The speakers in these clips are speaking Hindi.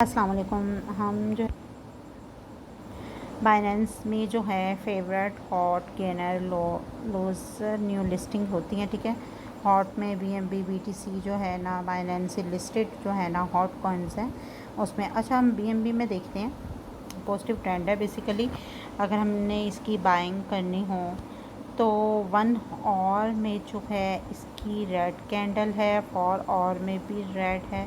अस्सलाम वालेकुम। हम जो बाइनेंस में जो है favourite hot gainer loser new listing होती हैं, ठीक है। हॉट में BNB BTC जो है ना बाइनेंस से लिस्टेड जो है ना हॉट कॉइन्स हैं उसमें। अच्छा, हम BNB में देखते हैं, पॉजिटिव ट्रेंड है बेसिकली। अगर हमने इसकी बाइंग करनी हो तो 1 आवर में जो है इसकी रेड कैंडल है, 4 आवर में भी रेड है,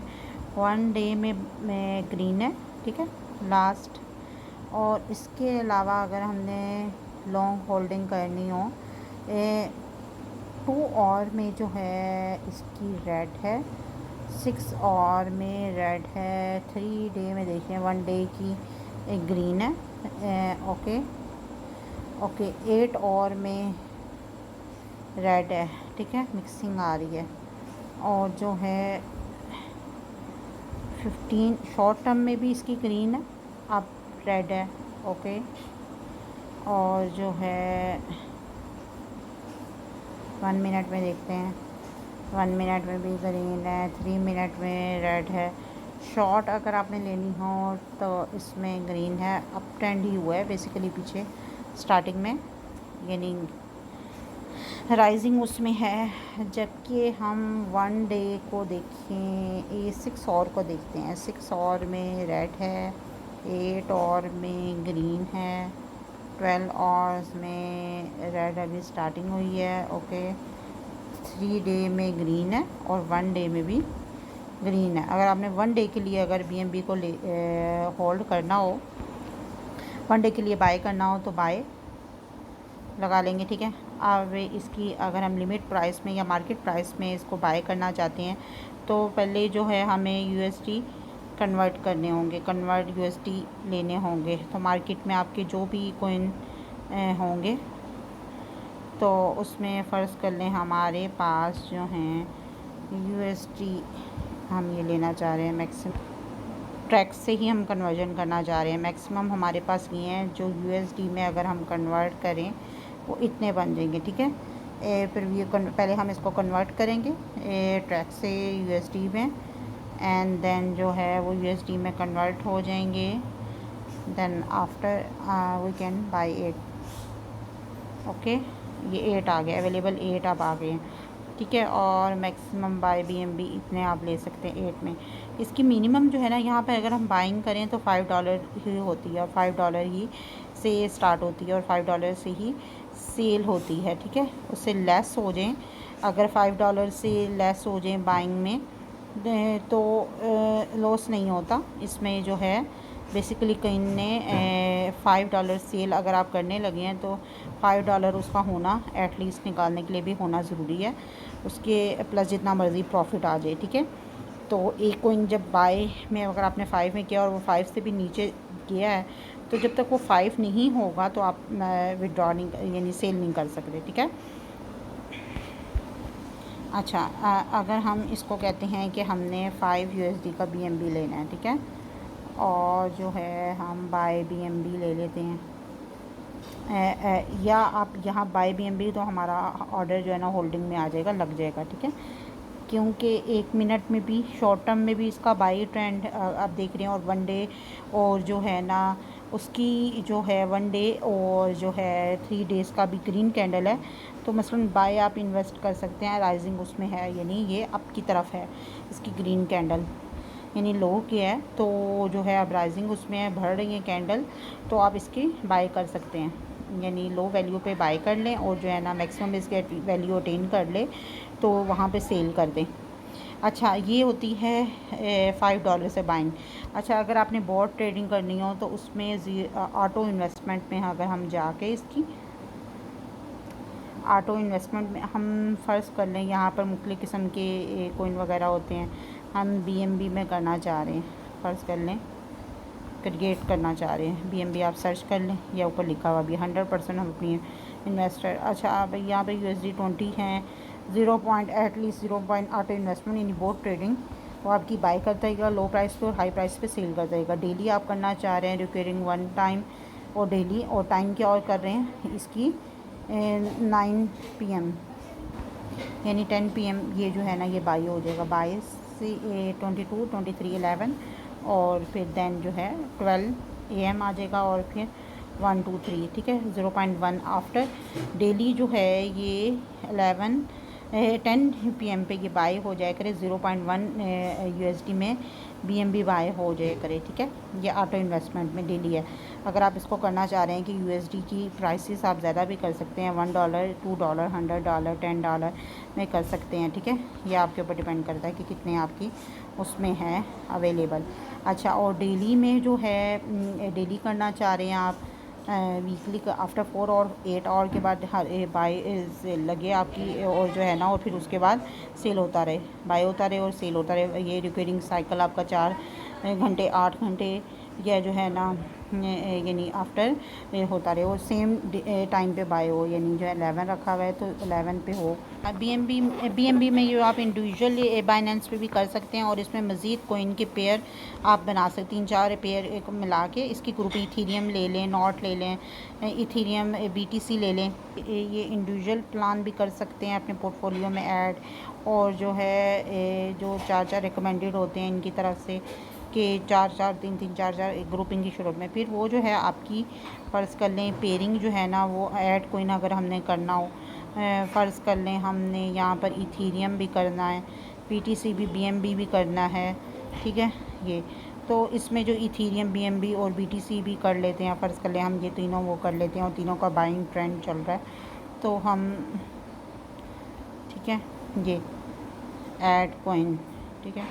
1 डे में ग्रीन है, ठीक है लास्ट। और इसके अलावा अगर हमने लॉन्ग होल्डिंग करनी हो 2 आवर में जो है इसकी रेड है, 6 आवर में रेड है, 3 डे में देखिए 1 डे की एक ग्रीन है, ओके ओके 8 आवर में रेड है, ठीक है मिक्सिंग आ रही है। और जो है 15 शॉर्ट टर्म में भी इसकी ग्रीन है, अब रेड है, ओके। और जो है 1 मिनट में देखते हैं, 1 मिनट में भी ग्रीन है, 3 मिनट में रेड है। शॉर्ट अगर आपने लेनी हो तो इसमें ग्रीन है, अप ट्रेंड ही हुआ है बेसिकली पीछे स्टार्टिंग में, यानी राइजिंग उसमें है। जबकि हम 1 डे को देखें, ये 6 आवर को देखते हैं, 6 आवर में रेड है, 8 आवर में ग्रीन है, 12 आवर्स में रेड अभी स्टार्टिंग हुई है, ओके। 3 डे में ग्रीन है और 1 डे में भी ग्रीन है। अगर आपने 1 डे के लिए अगर BNB को होल्ड करना हो, 1 डे के लिए बाय करना हो तो बाय लगा लेंगे, ठीक है। अब इसकी अगर हम लिमिट प्राइस में या मार्केट प्राइस में इसको बाय करना चाहते हैं तो पहले जो है हमें USD कन्वर्ट करने होंगे, कन्वर्ट USD लेने होंगे। तो मार्केट में आपके जो भी कोइन होंगे तो उसमें फ़र्ज़ कर लें हमारे पास जो हैं USD हम ये लेना चाह रहे हैं, मैक्सिमम ट्रैक्स से ही हम कन्वर्जन करना चाह रहे हैं। मैक्सिमम हमारे पास ये हैं जो USD में अगर हम कन्वर्ट करें वो इतने बन जाएंगे, ठीक है। फिर ये पहले हम इसको कन्वर्ट करेंगे ट्रैक से USD में, एंड देन जो है वो USD में कन्वर्ट हो जाएंगे। Then after we can buy 8, okay. ये 8 आ गया, अवेलेबल 8 अब आ गए हैं, ठीक है। और मैक्सिमम बाय BNB इतने आप ले सकते हैं 8 में। इसकी मिनिमम जो है ना यहाँ पे अगर हम बाइंग करें तो $5 ही होती है, और $5 ही से स्टार्ट होती है और $5 से ही सेल होती है, ठीक है। उससे लेस हो जाएं, अगर $5 से लेस हो जाएं बाइंग में तो लॉस नहीं होता इसमें। जो है बेसिकली कहीं ने $5 सेल अगर आप करने लगे हैं तो $5 उसका होना एटलीस्ट निकालने के लिए भी होना ज़रूरी है, उसके प्लस जितना मर्ज़ी प्रॉफिट आ जाए, ठीक है। तो एक कोइन जब बाय में अगर आपने 5 में किया और वो 5 से भी नीचे गया है तो जब तक वो 5 नहीं होगा तो आप विड्रॉ नहीं यानी सेल नहीं कर सकते, ठीक है। अच्छा, अगर हम इसको कहते हैं कि हमने 5 USD का BNB लेना है, ठीक है, और जो है हम बाय BNB ले लेते हैं, या आप यहाँ बाय BNB तो हमारा ऑर्डर जो है ना होल्डिंग में आ जाएगा, लग जाएगा, ठीक है। क्योंकि 1 मिनट में भी शॉर्ट टर्म में भी इसका बाई ट्रेंड आप देख रहे हैं, और 1 डे और जो है ना उसकी जो है 1 डे और जो है 3 डेज़ का भी ग्रीन कैंडल है। तो मसलन बाय आप इन्वेस्ट कर सकते हैं, राइजिंग उसमें है, यानी ये अप की तरफ है इसकी ग्रीन कैंडल, यानी लो की है तो जो है अब राइजिंग उसमें है, बढ़ रही है कैंडल, तो आप इसकी बाय कर सकते हैं, यानी लो वैल्यू पे बाय कर लें और जो है ना मैक्सिमम इसके वैल्यू अटेन कर ले तो वहाँ पे सेल कर दें। अच्छा, ये होती है $5 से बाइंग। अच्छा, अगर आपने बॉट ट्रेडिंग करनी हो तो उसमें ऑटो इन्वेस्टमेंट में अगर हम जाके इसकी ऑटो इन्वेस्टमेंट में हम फ़र्ज़ कर लें यहाँ पर मुख्तलिफ़ किस्म के कोइन वगैरह होते हैं, हम BNB में करना चाह रहे हैं, फ़र्ज़ कर लें क्रिएट करना चाह रहे हैं BNB, आप सर्च कर लें या ऊपर लिखा हुआ भी 100% हम अपनी इन्वेस्टर। अच्छा, अब यहाँ पे USD20 हैं, 0 point at least 0 point auto investment यानी बोट ट्रेडिंग, वो आपकी बाय करता रहेगा लो प्राइस पे और हाई प्राइस पे सेल करता रहेगा। डेली आप करना चाह रहे हैं रिक्वेयरिंग 1 टाइम और डेली, और टाइम क्या और कर रहे हैं इसकी 9 PM यानी 10 PM ये जो है ना ये बाई हो जाएगा, 22 से 22 23 11 और फिर देन जो है 12 AM आ जाएगा और फिर 1 2 3, ठीक है, 0.1 आफ्टर डेली जो है ये 10 PM पे ये बाय हो जाए करे, 0.1 USD में BNB बाय हो जाए करे, ठीक है। ये ऑटो इन्वेस्टमेंट में डेली है। अगर आप इसको करना चाह रहे हैं कि USD की प्राइसेस आप ज़्यादा भी कर सकते हैं, $1 $2 $100 $10 में कर सकते हैं, ठीक है। ये आपके ऊपर डिपेंड करता है कि कितने आपकी उसमें है अवेलेबल। अच्छा, और डेली में जो है डेली करना चाह रहे हैं आप, वीकली का आफ्टर 4 और 8 आवर के बाद हर बाय लगे आपकी, और जो है ना, और फिर उसके बाद सेल होता रहे, बाय होता रहे और सेल होता रहे। ये रिकरिंग साइकिल आपका 4 घंटे 8 घंटे या जो है ना यानी आफ्टर होता रहे, और सेम टाइम पे बाय हो, यानी जो 11 रखा हुआ है तो 11 पे हो। BNB में जो आप इंडिविजुअली बाइनेंस पे भी कर सकते हैं, और इसमें मज़ीद कोइन के पेयर आप बना सकते हैं, 3-4 पेयर को मिला के इसकी ग्रुप इथीरियम ले लें, नॉट ले लें, इथीरियम BTC ले लें। ये इंडिविजुअल प्लान भी कर सकते हैं अपने पोर्टफोलियो में ऐड, और जो है जो 4-4 रिकमेंडेड होते हैं इनकी तरफ से कि 4-4 3-3 4-4 एक ग्रुपिंग की शुरू में, फिर वो जो है आपकी फ़र्ज़ कर लें पेयरिंग जो है ना वो ऐड कोइन अगर हमने करना हो, फ़र्ज़ कर लें हमने यहाँ पर इथीरियम भी करना है, BTC भी BNB भी करना है, ठीक है। ये तो इसमें जो इथीरियम BNB और BTC भी कर लेते हैं, फ़र्ज़ कर लें हम ये तीनों वो कर लेते हैं और तीनों का बाइंग ट्रेंड चल रहा है तो हम, ठीक है, ये ऐड कोइन, ठीक है।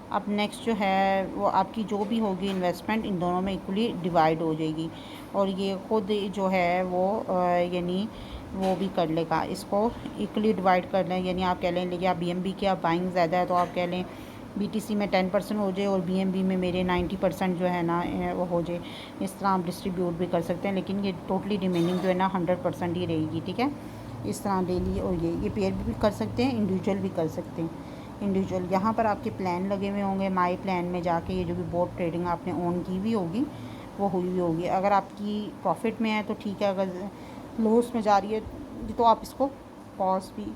अब नेक्स्ट जो है वो आपकी जो भी होगी इन्वेस्टमेंट इन दोनों में इक्वली डिवाइड हो जाएगी, और ये खुद जो है वो यानी वो भी कर लेगा, इसको इक्वली डिवाइड कर लें, यानी आप कह लें लेकिन आप BNB की आप बाइंग ज़्यादा है तो आप कह लें BTC में 10% हो जाए और BNB में मेरे 90% जो है ना वो हो जाए। इस तरह आप डिस्ट्रीब्यूट भी कर सकते हैं, लेकिन ये टोटली रिमेनिंग जो है ना 100% ही रहेगी, ठीक है। इस तरह डेली, और ये पेयर भी कर सकते हैं, इंडिविजुअल भी कर सकते हैं। इंडिविजुअल यहाँ पर आपके प्लान लगे हुए होंगे, माई प्लान में जाके ये जो भी बोट ट्रेडिंग आपने ऑन की हुई होगी वो हुई हुई होगी। अगर आपकी प्रॉफिट में है तो ठीक है, अगर लॉस में जा रही है तो आप इसको पॉज भी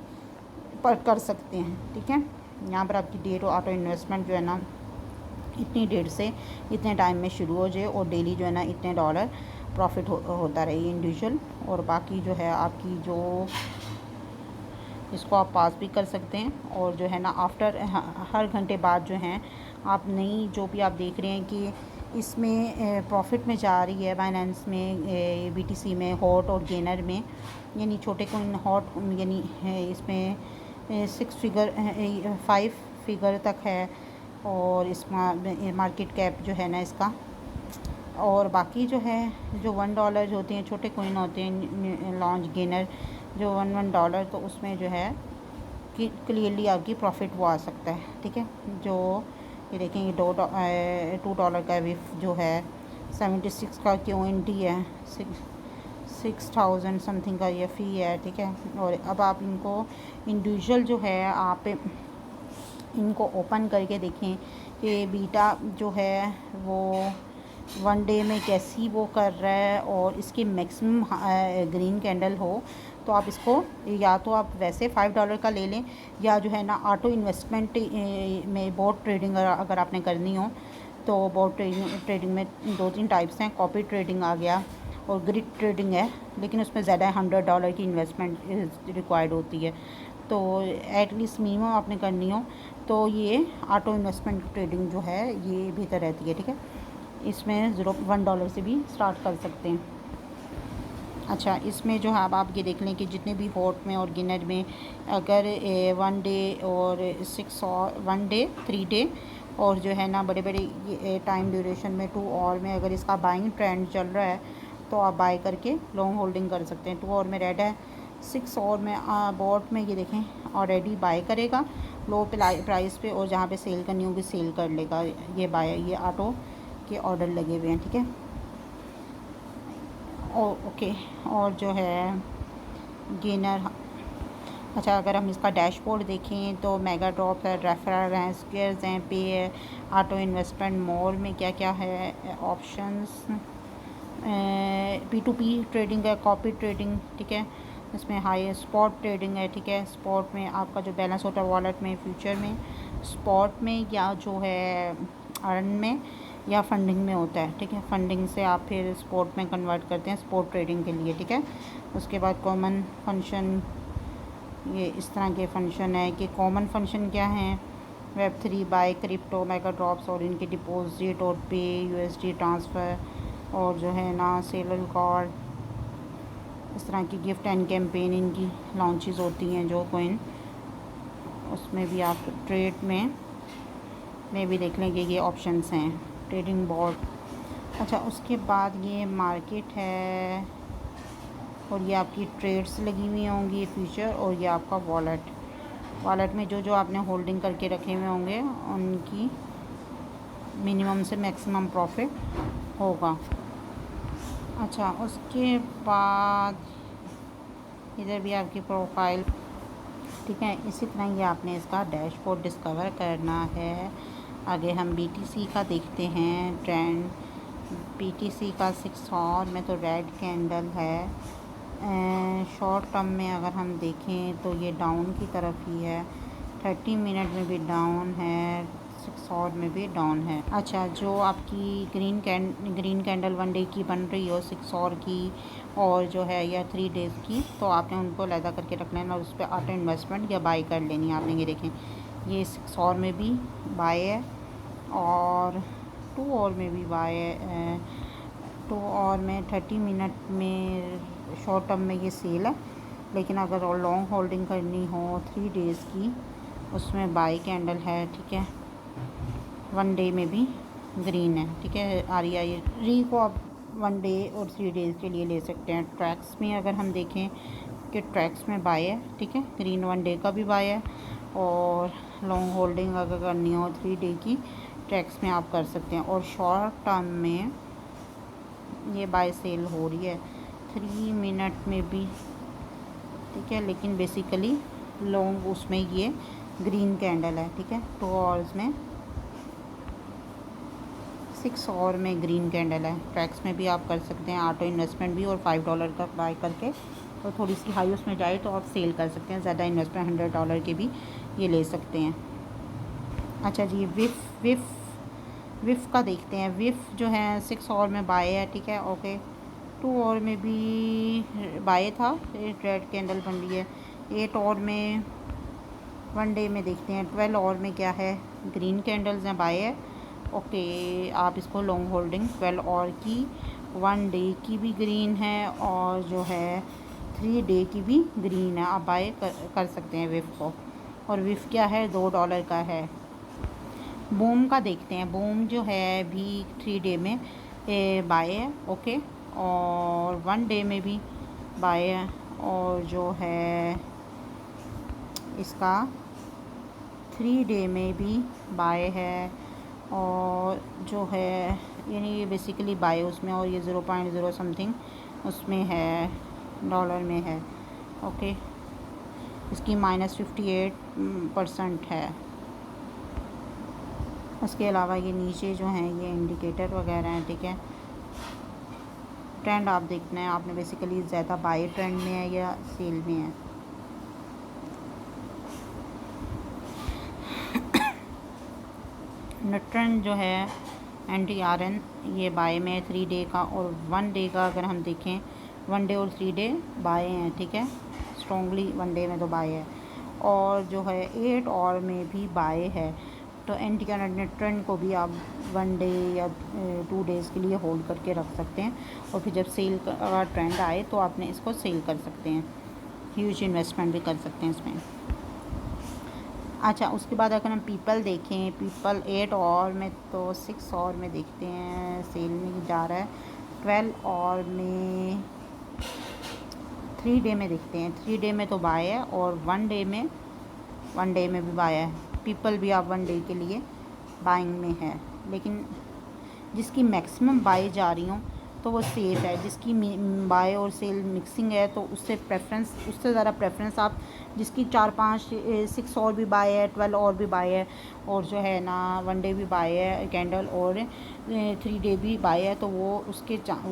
पर कर सकते हैं, ठीक है। यहाँ पर आपकी डेट और ऑटो इन्वेस्टमेंट जो है ना इतनी डेट से इतने टाइम में शुरू हो जाए, और डेली जो है ना इतने $, प्रॉफिट होता रहे इंडिविजुअल। और बाकी जो है आपकी जो इसको आप पास भी कर सकते हैं, और जो है ना आफ्टर हर घंटे बाद जो हैं आप नई जो भी आप देख रहे हैं कि इसमें प्रॉफिट में जा रही है बाइनेंस में, BTC में, हॉट और गेनर में, यानी छोटे कोइन हॉट यानी इसमें 5 फिगर तक है, और इस मार्केट कैप जो है ना इसका, और बाकी जो है जो $1 होते हैं छोटे कोइन होते हैं लॉन्च गेनर जो $1 तो उसमें जो है कि क्लियरली आपकी प्रॉफिट वो आ सकता है, ठीक है। जो ये देखें ये $2 का विफ जो है 76 का QNT है, 6,000 समथिंग का ये फ़ी है, ठीक है। और अब आप इनको इंडिविजुअल जो है आप इनको ओपन करके देखें कि बीटा जो है वो 1 डे में कैसी वो कर रहा है, और इसकी मैक्सिमम ग्रीन कैंडल हो तो आप इसको या तो आप वैसे $5 का ले लें, या जो है ना ऑटो इन्वेस्टमेंट में बोट ट्रेडिंग अगर आपने करनी हो तो बोट ट्रेडिंग में 2-3 टाइप्स हैं, कॉपी ट्रेडिंग आ गया और ग्रिड ट्रेडिंग है, लेकिन उसमें ज़्यादा $100 की इन्वेस्टमेंट रिक्वायर्ड होती है, तो एटलीस्ट मिनिमम आपने करनी हो तो ये ऑटो इन्वेस्टमेंट ट्रेडिंग जो है ये बेहतर रहती है, ठीक है। इसमें $1 से भी स्टार्ट कर सकते हैं। अच्छा, इसमें जो है अब आप ये देख लें कि जितने भी हॉट में और गिनर में अगर 1 डे और 6 और 1 डे 3 डे और जो है ना बड़े बड़े टाइम ड्यूरेशन में 2 और में अगर इसका बाइंग ट्रेंड चल रहा है तो आप बाय करके लॉन्ग होल्डिंग कर सकते हैं। 2 और में रेड है, 6 और में बॉट में ये देखें ऑलरेडी बाय करेगा लो प्राइस पे, और जहाँ पे सेल करनी होगी सेल कर लेगा, ये बाय ये ऑटो के ऑर्डर लगे हुए हैं, ठीक है। ओके, और जो है गेनर, अच्छा अगर हम इसका डैशबोर्ड देखें तो मेगा ड्रॉप है, रेफरल हैं, स्क्वेयर्स हैं, पे है, ऑटो इन्वेस्टमेंट मोर में क्या क्या है ऑप्शंस, P2P ट्रेडिंग है, कॉपी ट्रेडिंग, ठीक है। इसमें हाई स्पॉट ट्रेडिंग है, ठीक है। स्पॉट में आपका जो बैलेंस होता है वॉलेट में, फ्यूचर में, स्पॉट में या जो है अर्न में, या फंडिंग में होता है, ठीक है। फंडिंग से आप फिर स्पॉट में कन्वर्ट करते हैं स्पॉट ट्रेडिंग के लिए, ठीक है। उसके बाद कॉमन फंक्शन, ये इस तरह के फंक्शन है कि कॉमन फंक्शन क्या हैं, Web3 bye crypto mega drops और इनके डिपॉजिट और पे, USD ट्रांसफ़र, और जो है ना सेलर कार्ड, इस तरह की गिफ्ट एंड कैंपेन इनकी लॉन्चेस होती हैं जो कोइन, उसमें भी आप ट्रेड में भी देख लेंगे ये ऑप्शंस हैं, ट्रेडिंग बोर्ड। अच्छा, उसके बाद ये मार्केट है और ये आपकी ट्रेड्स लगी हुई होंगी फ्यूचर, और ये आपका वॉलेट में जो आपने होल्डिंग करके रखे हुए होंगे उनकी मिनिमम से मैक्सिमम प्रॉफिट होगा। अच्छा, उसके बाद इधर भी आपकी प्रोफाइल, ठीक है। इसी तरह ये आपने इसका डैशबोर्ड डिस्कवर करना है। आगे हम BTC का देखते हैं ट्रेंड। BTC का 6 आवर में तो रेड कैंडल है। शॉर्ट टर्म में अगर हम देखें तो ये डाउन की तरफ ही है, 30 मिनट में भी डाउन है, 6 आवर में भी डाउन है। अच्छा, जो आपकी ग्रीन कैंडल 1 डे की बन रही हो 6 आवर की और जो है या 3 डेज़ की, तो आपने उनको लैदा करके रख लेना और उस पर ऑटो इन्वेस्टमेंट या बाई कर लेनी है आपने। ये देखें, ये 6 आवर में भी बाय है और 2 आवर में भी बाय है। 2 आवर में 30 मिनट में शॉर्ट टर्म में ये सेल है, लेकिन अगर लॉन्ग होल्डिंग करनी हो 3 डेज़ की, उसमें बाई कैंडल है, ठीक है। 1 डे में भी ग्रीन है, ठीक है। REI को आप 1 डे और 3 डेज़ के लिए ले सकते हैं। ट्रैक्स में अगर हम देखें कि ट्रैक्स में बाय है, ठीक है, ग्रीन 1 डे का भी बाय है, और लॉन्ग होल्डिंग अगर करनी हो 3 डे की, ट्रैक्स में आप कर सकते हैं। और शॉर्ट टर्म में ये बाय सेल हो रही है 3 मिनट में भी, ठीक है, लेकिन बेसिकली लॉन्ग उसमें ये ग्रीन कैंडल है, ठीक है। 2 आवर्स में 6 आवर में ग्रीन कैंडल है। ट्रैक्स में भी आप कर सकते हैं ऑटो इन्वेस्टमेंट भी, और $5 का बाय करके तो थोड़ी सी हाई उसमें जाए तो आप सेल कर सकते हैं। ज़्यादा इन्वेस्टमेंट $100 के भी ये ले सकते हैं। अच्छा जी, विफ का देखते हैं। विफ जो है 6 आवर में बाय है, ठीक है, ओके। 2 आवर में भी बाय था, रेड कैंडल बन रही है। 8 आवर में 1 डे में देखते हैं। 12 आवर में क्या है, ग्रीन कैंडल्स हैं, बाय है, ओके। आप इसको लॉन्ग होल्डिंग 12 आवर की, 1 डे की भी ग्रीन है, और जो है 3 डे की भी ग्रीन है, आप बाय कर सकते हैं विफ को। और विफ क्या है, $2 का है। बूम का देखते हैं। बूम जो है भी 3 डे में बाय है, ओके, और 1 डे में भी बाय है, और जो है इसका 3 डे में भी बाय है, और जो है यानी ये बेसिकली बाय उसमें, और ये 0.0 समथिंग उसमें है, डॉलर में है, ओके। इसकी -58% है। उसके अलावा ये नीचे जो हैं ये इंडिकेटर वगैरह हैं, ठीक है। ट्रेंड आप देखना है आपने, बेसिकली ज़्यादा बाय ट्रेंड में है या सेल में है। ट्रेंड जो है NTRN ये बाय में 3 डे का, और 1 डे का अगर हम देखें 1 डे और 3 डे बाय हैं, ठीक है। स्ट्रॉन्गली 1 डे में तो बाय है, और जो है 8 आवर में भी बाय है। तो NTRN ट्रेंड को भी आप 1 डे या 2 डेज़ के लिए होल्ड करके रख सकते हैं, और फिर जब सेल का ट्रेंड आए तो आपने इसको सेल कर सकते हैं, ह्यूज इन्वेस्टमेंट भी कर सकते हैं इसमें। अच्छा, उसके बाद अगर हम पीपल देखें, पीपल 8 आवर में तो 6 आवर में देखते हैं सेल में जा रहा है, 12 आवर में 3 डे में देखते हैं, 3 डे में तो बाय है, और 1 डे में भी बाय है। पीपल भी आप 1 डे के लिए बाइंग में है, लेकिन जिसकी मैक्सिमम बाय जा रही हूँ तो वो सेफ है। जिसकी बाय और सेल मिक्सिंग है तो उससे ज़्यादा प्रेफरेंस आप जिसकी 4-5-6 और भी बाय है, 12 और भी बाय है, और जो है ना 1 डे भी बाय है कैंडल, और 3 डे भी बाय है, तो वो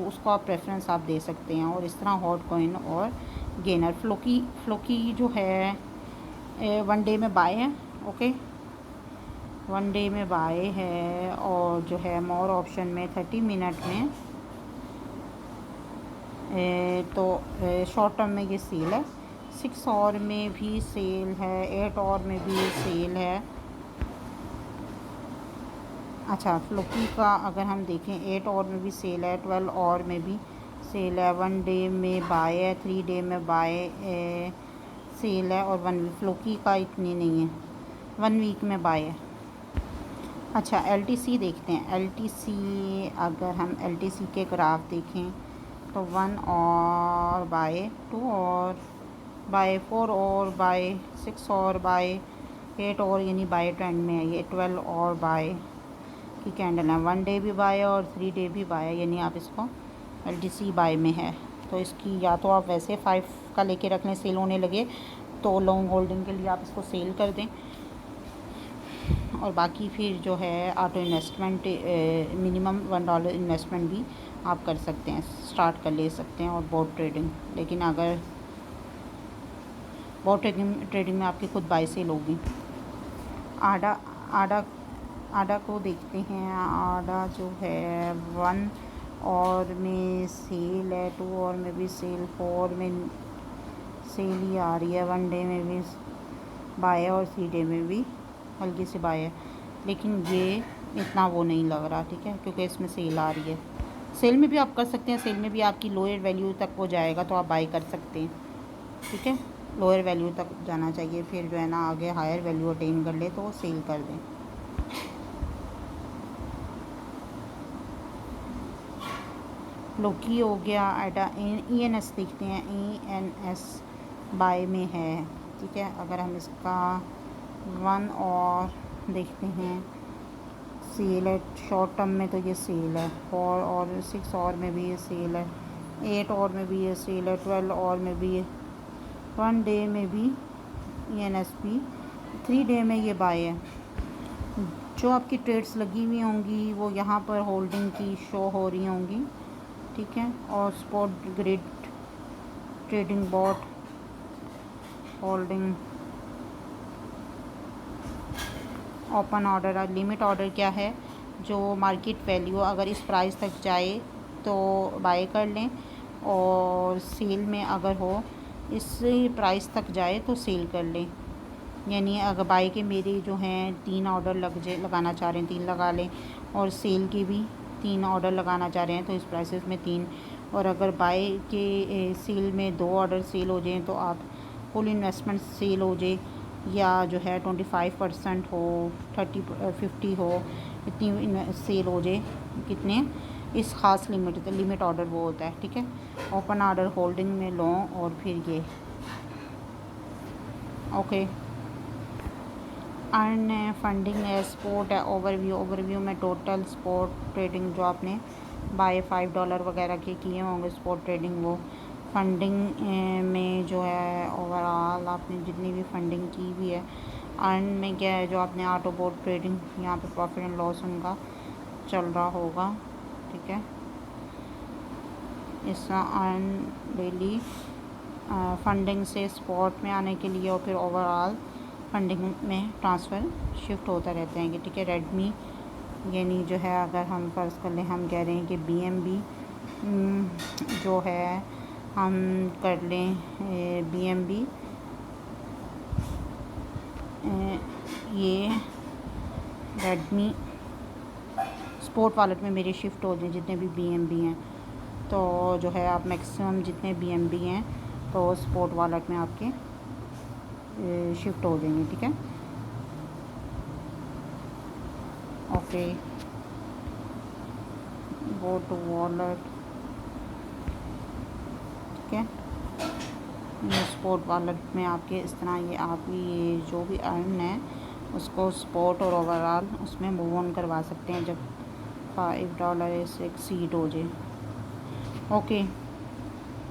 उसको आप प्रेफरेंस आप दे सकते हैं। और इस तरह हॉट कॉइन और गेनर फ्लोकी जो है 1 डे में बाय है, ओके, 1 डे में बाय है, और जो है मोर ऑप्शन में 30 मिनट में तो शॉर्ट टर्म में ये सेल है। 6 आवर में भी सेल है, 8 आवर में भी सेल है। अच्छा, फ्लोकी का अगर हम देखें 8 आवर में भी सेल है, 12 आवर में भी सेल है, 1 डे में बाय है, 3 डे में बाय सेल है, और 1 वीक। फ्लोकी का इतनी नहीं है, 1 वीक में बाय है। अच्छा, LTC देखते हैं। LTC अगर हम LTC के ग्राफ देखें तो 1 और बाय, 2 और बाय, 4 और बाय, 6 और बाय, 8 और यानी बाय ट्रेंड में है। ये 12 और बाय की कैंडल है। 1 डे भी बाय और 3 डे भी बाय है, यानी आप इसको LTC बाय में है। तो इसकी या तो आप वैसे 5 का लेके रख लें, सेल होने लगे तो लॉन्ग होल्डिंग के लिए आप इसको सेल कर दें, और बाकी फिर जो है ऑटो इन्वेस्टमेंट मिनिमम $1 इन्वेस्टमेंट भी आप कर सकते हैं, स्टार्ट कर ले सकते हैं, और बोट ट्रेडिंग। लेकिन अगर बोट ट्रेडिंग में आपकी खुद बाय सेल होगी। आडा को देखते हैं। आडा जो है 1 और में सेल है, 2 और में भी सेल, 4 में सेल ही आ रही है, 1 डे में भी बाय है और 3 डे में भी हल्की सी बाय है। लेकिन ये इतना वो नहीं लग रहा, ठीक है, क्योंकि इसमें सेल आ रही है। सेल में भी आप कर सकते हैं, सेल में भी आपकी लोअर वैल्यू तक वो जाएगा तो आप बाय कर सकते हैं, ठीक है। लोअर वैल्यू तक जाना चाहिए, फिर जो है ना आगे हायर वैल्यू अटेन कर ले तो वो सेल कर दें। लोकी हो गया। एडा ENS देखते हैं। ENS बाय में है, ठीक है। अगर हम इसका 1 और देखते हैं, सेल है। शॉर्ट टर्म में तो ये सेल है, 4 और 6 और में भी ये सेल है, 8 और में भी ये सेल है, 12 और में भी, 1 डे में भी ENS भी, 3 डे में ये बाय है। जो आपकी ट्रेड्स लगी हुई होंगी वो यहाँ पर होल्डिंग की शो हो रही होंगी, ठीक है। और spot grid trading bot holding, open order, limit order क्या है, जो मार्केट वैल्यू अगर इस प्राइस तक जाए तो बाय कर लें, और सेल में अगर हो इस प्राइस तक जाए तो सेल कर लें। यानी अगर बाय के मेरे जो हैं 3 ऑर्डर लगाना चाह रहे हैं 3 लगा लें, और सेल के भी 3 ऑर्डर लगाना चाह रहे हैं तो इस प्राइसेस में 3, और अगर बाय के सेल में 2 ऑर्डर सेल हो जाएँ तो आप फुल इन्वेस्टमेंट सेल हो जाए, या जो है 25% हो, 50 हो, इतनी सेल हो जाए, कितने इस ख़ास लिमिट ऑर्डर वो होता है, ठीक है। ओपन ऑर्डर होल्डिंग में लो, और फिर ये ओके। अर्न फंडिंग है, स्पॉट है, ओवरव्यू में टोटल स्पॉट ट्रेडिंग जो आपने बाय $5 वगैरह के किए होंगे स्पॉट ट्रेडिंग, वो फंडिंग में जो है ओवरऑल आपने जितनी भी फंडिंग की हुई है। अर्न में क्या है, जो आपने ऑटो बोट ट्रेडिंग यहाँ पे प्रॉफिट एंड लॉस उनका चल रहा होगा, ठीक है। इसका अर्न डेली फंडिंग से स्पॉट में आने के लिए, और फिर ओवरऑल फंडिंग में ट्रांसफ़र शिफ्ट होता रहता है, ठीक है। रेडमी यानी जो है अगर हम फ़र्ज़ कर लें, हम कह रहे हैं कि BNB जो है हम कर लें BNB, ये रेडमी स्पोर्ट वॉलेट में मेरे शिफ्ट हो जाए जितने भी BNB हैं, तो जो है आप मैक्सिमम जितने BNB हैं तो स्पोर्ट वॉलेट में आपके शिफ्ट हो जाएंगे, ठीक है। ओके, गो टू वॉलेट, ठीक है। स्पॉट वॉलेट में आपके इस तरह ये आप ये जो भी अर्न है उसको स्पॉट और ओवरऑल उसमें मूव ऑन करवा सकते हैं जब $5 से एक्सीड हो जाए। ओके।